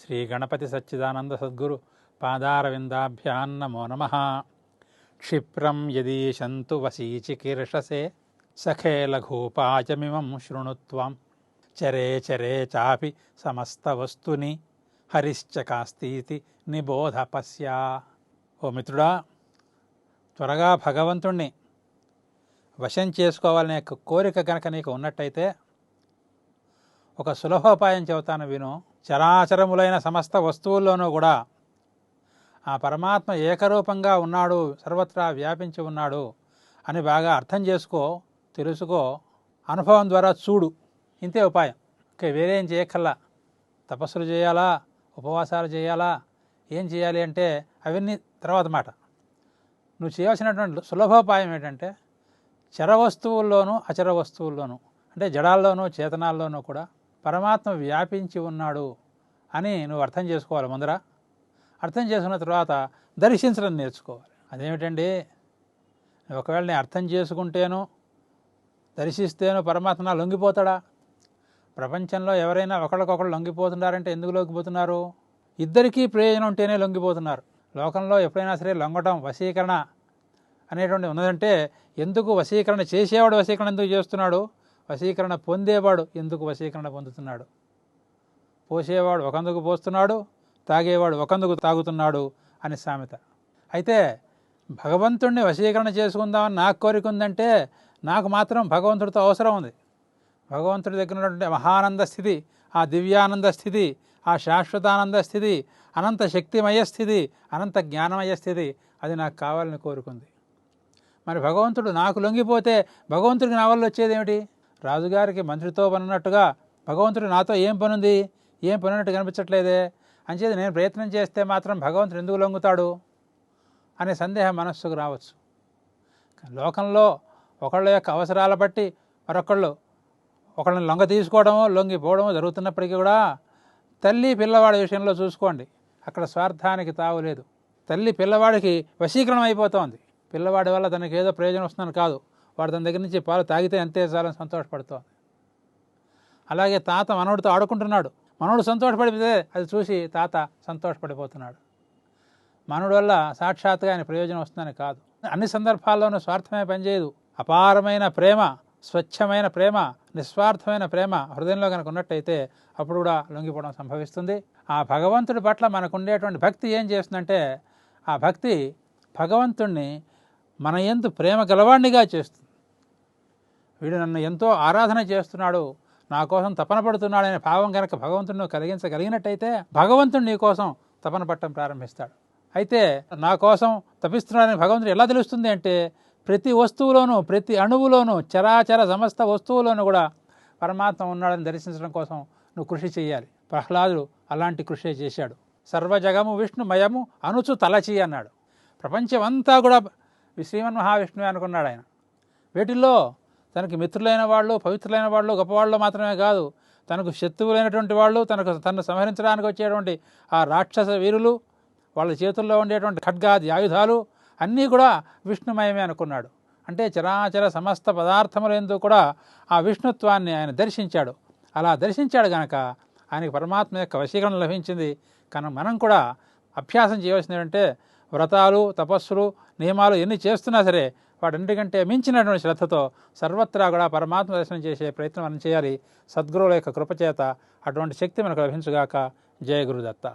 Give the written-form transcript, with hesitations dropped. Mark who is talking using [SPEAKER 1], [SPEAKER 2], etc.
[SPEAKER 1] శ్రీ గణపతి సచ్చిదానంద సద్గురు పాదారవిందాభ్యాన్నమో నమః. క్షిప్రం యదీశంతు వశీచికీర్షసే సఖే లఘూపాయమిమం శృణుత్వం చరే చరే చాపి సమస్తవస్తుని హరిశ్చ కాస్తీతి నిబోధ పశ్యా. ఓ మిత్రుడా, త్వరగా భగవంతుణ్ణి వశం చేసుకోవాలనే కోరిక కనుక నీకు ఉన్నట్టయితే ఒక సులభోపాయం చెబుతాను విను. చరాచరములైన సమస్త వస్తువుల్లోనూ కూడా ఆ పరమాత్మ ఏకరూపంగా ఉన్నాడు, సర్వత్రా వ్యాపించి ఉన్నాడు అని బాగా అర్థం చేసుకో, తెలుసుకో, అనుభవం ద్వారా చూడు. ఇంతే ఉపాయం. ఇంకా వేరే ఏం చేయక్కల్లా. తపస్సులు చేయాలా, ఉపవాసాలు చేయాలా, ఏం చేయాలి అంటే అవన్నీ తర్వాత మాట. నువ్వు చేయాల్సినటువంటి సులభోపాయం ఏంటంటే చర వస్తువుల్లోనూ అచర వస్తువుల్లోనూ అంటే జడాల్లోనూ చేతనాల్లోనూ కూడా పరమాత్మ వ్యాపించి ఉన్నాడు అని నువ్వు అర్థం చేసుకోవాలి. ముందర అర్థం చేసుకున్న తర్వాత దర్శించడం నేర్చుకోవాలి. అదేమిటండి, ఒకవేళ నేను అర్థం చేసుకుంటేను దర్శిస్తేను పరమాత్మ లొంగిపోతాడా? ప్రపంచంలో ఎవరైనా ఒకళ్ళకొకళ్ళు లొంగిపోతున్నారంటే ఎందుకు లొంగిపోతున్నారు? ఇద్దరికీ ప్రయోజనం ఉంటేనే లొంగిపోతున్నారు. లోకంలో ఎప్పుడైనా సరే లొంగటం, వశీకరణ అనేటువంటి ఉన్నదంటే ఎందుకు వశీకరణ చేసేవాడు వశీకరణ ఎందుకు చేస్తున్నాడు, వశీకరణ పొందేవాడు ఎందుకు వశీకరణ పొందుతున్నాడు. పోసేవాడు ఒకందుకు పోస్తున్నాడు, తాగేవాడు ఒకందుకు తాగుతున్నాడు అని సామెత. అయితే భగవంతుణ్ణి వశీకరణ చేసుకుందామని నాకు కోరిక ఉందంటే నాకు మాత్రం భగవంతుడితో అవసరం ఉంది. భగవంతుడి దగ్గర ఉన్నటువంటి మహానంద స్థితి, ఆ దివ్యానంద స్థితి, ఆ శాశ్వతానంద స్థితి, అనంత శక్తిమయ స్థితి, అనంత జ్ఞానమయ స్థితి, అది నాకు కావాలని కోరుకుంది. మరి భగవంతుడు నాకు లొంగిపోతే భగవంతుడికి నా వల్ల వచ్చేది ఏమిటి? రాజుగారికి మంత్రితో పనున్నట్టుగా భగవంతుడు నాతో ఏం పనుంది, ఏం పనున్నట్టు కనిపించట్లేదే. అంచేది నేను ప్రయత్నం చేస్తే మాత్రం భగవంతుడు ఎందుకు లొంగుతాడు అనే సందేహం మనస్సుకు రావచ్చు. లోకంలో ఒకళ్ళ యొక్క అవసరాల బట్టి మరొకళ్ళు ఒకళ్ళని లొంగ తీసుకోవడమో లొంగిపోవడమో జరుగుతున్నప్పటికీ కూడా తల్లి పిల్లవాడి విషయంలో చూసుకోండి, అక్కడ స్వార్థానికి తావు లేదు. తల్లి పిల్లవాడికి వశీకరణం అయిపోతోంది. పిల్లవాడి వల్ల తనకి ఏదో ప్రయోజనం వస్తుందని కాదు, వాడు తన దగ్గర నుంచి పాలు తాగితే అంతే చాలని సంతోషపడుతోంది. అలాగే తాత మనవడితో ఆడుకుంటున్నాడు, మనవడు సంతోషపడిపోతే అది చూసి తాత సంతోషపడిపోతున్నాడు. మనవడి వల్ల సాక్షాత్గా ఆయన ప్రయోజనం వస్తుందని కాదు. అన్ని సందర్భాల్లోనూ స్వార్థమే పనిచేయదు. అపారమైన ప్రేమ, స్వచ్ఛమైన ప్రేమ, నిస్వార్థమైన ప్రేమ హృదయంలో కనుక ఉన్నట్టయితే అప్పుడు కూడా లొంగిపోవడం సంభవిస్తుంది. ఆ భగవంతుడి పట్ల మనకు ఉండేటువంటి భక్తి ఏం చేస్తుందంటే ఆ భక్తి భగవంతుణ్ణి మన యందు ప్రేమ గలవాణ్ణిగా చేస్తుంది. వీడు నన్ను ఎంతో ఆరాధన చేస్తున్నాడు, నా కోసం తపన పడుతున్నాడనే భావం కనుక భగవంతుడిని కలిగించగలిగినట్టయితే భగవంతుడు నీ కోసం తపన పట్టడం ప్రారంభిస్తాడు. అయితే నా కోసం తపిస్తున్నాడని భగవంతుడు ఎలా తెలుస్తుంది అంటే ప్రతి వస్తువులోనూ, ప్రతి అణువులోనూ, చరాచర సమస్త వస్తువులోనూ కూడా పరమాత్మ ఉన్నాడని దర్శించడం కోసం నువ్వు కృషి చేయాలి. ప్రహ్లాదుడు అలాంటి కృషి చేశాడు. సర్వజగము విష్ణుమయము అనుచు తలచి అన్నాడు. ప్రపంచం అంతా కూడా శ్రీమన్ మహావిష్ణువే అనుకున్నాడు ఆయన. వీటిల్లో తనకి మిత్రులైన వాళ్ళు, పవిత్రులైన వాళ్ళు, గొప్పవాళ్ళు మాత్రమే కాదు, తనకు శత్రువులైనటువంటి వాళ్ళు, తనను సంహరించడానికి వచ్చేటువంటి ఆ రాక్షస వీరులు, వాళ్ళ చేతుల్లో ఉండేటువంటి ఖడ్గాది ఆయుధాలు అన్నీ కూడా విష్ణుమయమే అనుకున్నాడు. అంటే చరాచర సమస్త పదార్థములందు కూడా ఆ విష్ణుత్వాన్ని ఆయన దర్శించాడు. అలా దర్శించాడు కనుక ఆయనకి పరమాత్మ యొక్క వశీకరణ లభించింది. కనుక మనం కూడా అభ్యాసం చేయవలసింది ఏంటంటే వ్రతాలు, తపస్సులు, నియమాలు ఎన్ని చేస్తున్నా సరే వాటన్నిటికంటే మించినటువంటి శ్రద్ధతో సర్వత్రా కూడా పరమాత్మ దర్శనం చేసే ప్రయత్నం మనం చేయాలి. సద్గురువుల యొక్క కృపచేత అటువంటి శక్తి మనకు లభించుగాక. జయ గురుదత్త.